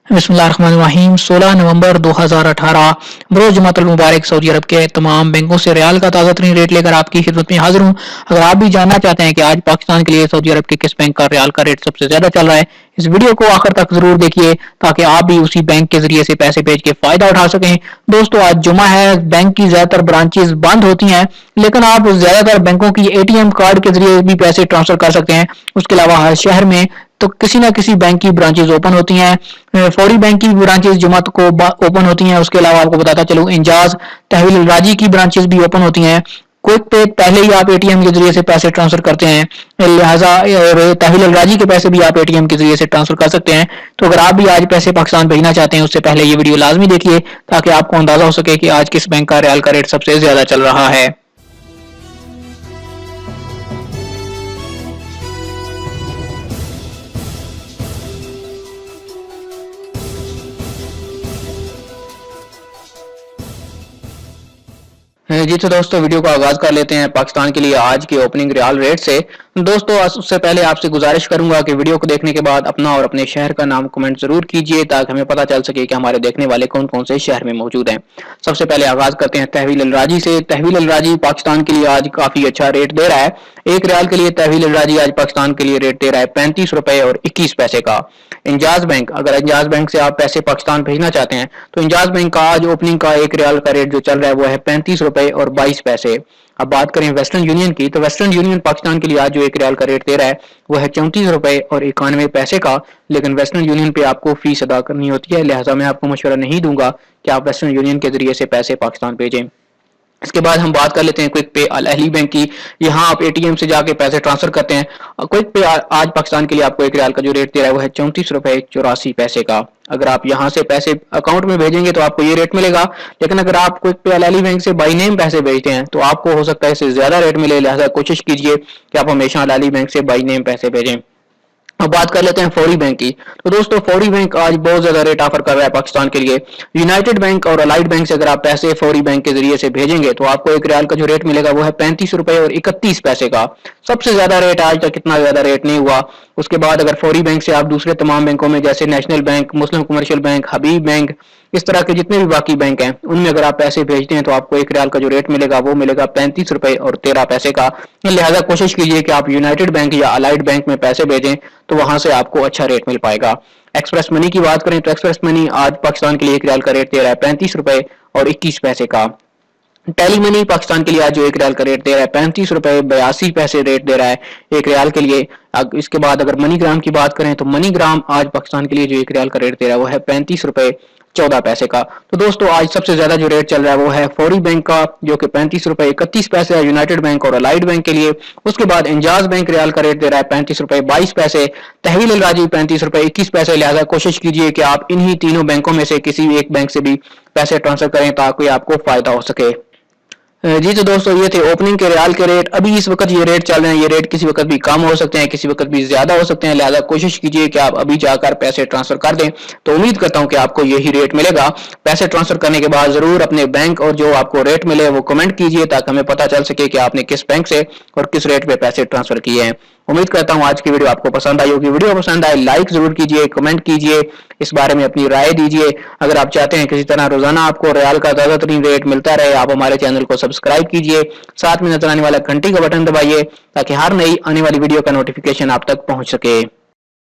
बिस्मिल्लाहिर्रहमानिर्रहीम 16 नवंबर 2018 बरोज़ जुमातुल मुबारक सऊदी अरब के तमाम बैंकों से रियाल का ताज़ा तरीन रेट लेकर आपकी खिदमत में हाजिर हूँ। अगर आप भी जानना चाहते हैं कि आज पाकिस्तान के लिए सऊदी अरब के किस बैंक का रियाल का रेट सबसे ज्यादा चल रहा है, इस वीडियो को आखिर तक जरूर देखिए ताकि आप भी उसी बैंक के जरिए से पैसे भेज के फायदा उठा सकें। दोस्तों, आज जुमा है, बैंक की ज्यादातर ब्रांचेस बंद होती हैं, लेकिन आप ज्यादातर बैंकों की एटीएम कार्ड के जरिए भी पैसे ट्रांसफर कर सकते हैं। उसके अलावा हर शहर में तो किसी ना किसी बैंक की ब्रांचेस ओपन होती हैं। फौरी बैंक की ब्रांचेस जुमात को ओपन होती हैं। उसके अलावा आपको बताता चलूं, इंजाज तहवील राजी की ब्रांचेस भी ओपन होती हैं। क्विक पे पहले ही आप एटीएम के जरिए से पैसे ट्रांसफर करते हैं, लिहाजा और तहवील राजी के पैसे भी आप एटीएम के जरिए से ट्रांसफर कर सकते हैं। तो अगर आप भी आज पैसे पाकिस्तान भेजना चाहते हैं, उससे पहले ये वीडियो लाजमी देखिए ताकि आपको अंदाजा हो सके कि आज किस बैंक का रियाल का रेट सबसे ज्यादा चल रहा है। जी तो दोस्तों, वीडियो को आगाज कर लेते हैं पाकिस्तान के लिए आज के ओपनिंग रियाल रेट से। दोस्तों, उससे पहले आपसे गुजारिश करूंगा कि वीडियो को देखने के बाद अपना और अपने शहर का नाम कमेंट जरूर कीजिए ताकि हमें पता चल सके कि हमारे देखने वाले कौन कौन से शहर में मौजूद हैं। सबसे पहले आगाज करते हैं तहवील अल राजी से। तहवील अल राजी पाकिस्तान के लिए आज काफी अच्छा रेट दे रहा है। एक रियाल के लिए तहवील अल राजी आज पाकिस्तान के लिए रेट दे रहा है 35 रुपए और 21 पैसे का। इंजाज बैंक, अगर इंजाज बैंक से आप पैसे पाकिस्तान भेजना चाहते हैं तो इंजाज बैंक का आज ओपनिंग का एक रियाल का रेट जो चल रहा है वो है 35 रुपए और 22 पैसे। अब बात करें वेस्टर्न यूनियन की, तो वेस्टर्न यूनियन पाकिस्तान के लिए आज जो एक रियाल का रेट दे रहा है वो है 34 रुपए और 91 पैसे का। लेकिन वेस्टर्न यूनियन पे आपको फीस अदा करनी होती है, लिहाजा मैं आपको मशवरा नहीं दूंगा कि आप वेस्टर्न यूनियन के जरिए से पैसे पाकिस्तान भेजें। इसके बाद हम बात कर लेते हैं क्विक पे अल अहली बैंक की। यहाँ आप एटीएम से जाके पैसे ट्रांसफर करते हैं। क्विक पे आज पाकिस्तान के लिए आपको एक रियाल का जो रेट दे रहा है वो है 34 रुपए 84 पैसे का। अगर आप यहाँ से पैसे अकाउंट में भेजेंगे तो आपको ये रेट मिलेगा, लेकिन अगर आप क्विक पे अल अहली बैंक से बाई नेम पैसे भेजते हैं तो आपको हो सकता है इससे ज्यादा रेट मिले। लिहाजा कोशिश कीजिए कि आप हमेशा अल अहली बैंक से बाई नेम पैसे भेजें। अब बात कर लेते हैं फौरी बैंक की। तो दोस्तों, फौरी बैंक आज बहुत ज्यादा रेट ऑफर कर रहा है पाकिस्तान के लिए। यूनाइटेड बैंक और अलाइड बैंक से अगर आप पैसे फौरी बैंक के जरिए से भेजेंगे तो आपको एक रियाल का जो रेट मिलेगा वो है 35 रुपए और 31 पैसे का। सबसे ज्यादा रेट आज तक इतना ज्यादा रेट नहीं हुआ। उसके बाद अगर फौरी बैंक से आप दूसरे तमाम बैंकों में जैसे नेशनल बैंक, मुस्लिम कमर्शियल बैंक, हबीब बैंक, इस तरह के जितने भी बाकी बैंक हैं उनमें अगर आप पैसे भेजते हैं तो आपको एक रियाल का जो रेट मिलेगा वो मिलेगा 35 रुपए और 13 पैसे का। लिहाजा कोशिश कीजिए कि आप यूनाइटेड बैंक या अलाइड बैंक में पैसे भेजें तो वहां से आपको अच्छा रेट मिल पाएगा। एक्सप्रेस मनी की बात करें तो एक्सप्रेस मनी आज पाकिस्तान के लिए एक रियाल का रेट दे रहा है 35 रुपए और 21 पैसे का। टेली मनी पाकिस्तान के लिए आज जो एक रियाल का रेट दे रहा है 35 रुपए 82 पैसे रेट दे रहा है एक रियाल के लिए। इसके बाद अगर मनीग्राम की बात करें तो मनीग्राम आज पाकिस्तान के लिए जो एक रियाल का रेट दे रहा है वो है 35 रुपए 14 पैसे का। तो दोस्तों, आज सबसे ज्यादा जो रेट चल रहा है वो है फौरी बैंक का जो कि 35 रुपए 31 पैसे है यूनाइटेड बैंक और अलाइड बैंक के लिए। उसके बाद इंजाज बैंक रियाल का रेट दे रहा है 35 रुपए 22 पैसे, तहवील अल राजी 35 रुपए 21 पैसे। लिहाजा कोशिश कीजिए कि आप इन्हीं तीनों बैंकों में से किसी एक बैंक से भी पैसे ट्रांसफर करें ताकि आपको फायदा हो सके। जी तो दोस्तों, ये थे ओपनिंग के रियाल के रेट। अभी इस वक्त ये रेट चल रहे हैं, ये रेट किसी वक्त भी कम हो सकते हैं, किसी वक्त भी ज्यादा हो सकते हैं। लिहाजा कोशिश कीजिए कि आप अभी जाकर पैसे ट्रांसफर कर दें। तो उम्मीद करता हूं कि आपको यही रेट मिलेगा। पैसे ट्रांसफर करने के बाद जरूर अपने बैंक और जो आपको रेट मिले वो कमेंट कीजिए ताकि हमें पता चल सके कि आपने किस बैंक से और किस रेट पे पैसे ट्रांसफर किए हैं। उम्मीद करता हूं आज की वीडियो आपको पसंद आई होगी। वीडियो पसंद आए लाइक जरूर कीजिए, कमेंट कीजिए, इस बारे में अपनी राय दीजिए। अगर आप चाहते हैं किसी तरह रोजाना आपको रियाल का ताजा तरीन रेट मिलता रहे, आप हमारे चैनल को सब्सक्राइब कीजिए, साथ में नजर आने वाला घंटी का बटन दबाइए ताकि हर नई आने वाली वीडियो का नोटिफिकेशन आप तक पहुंच सके।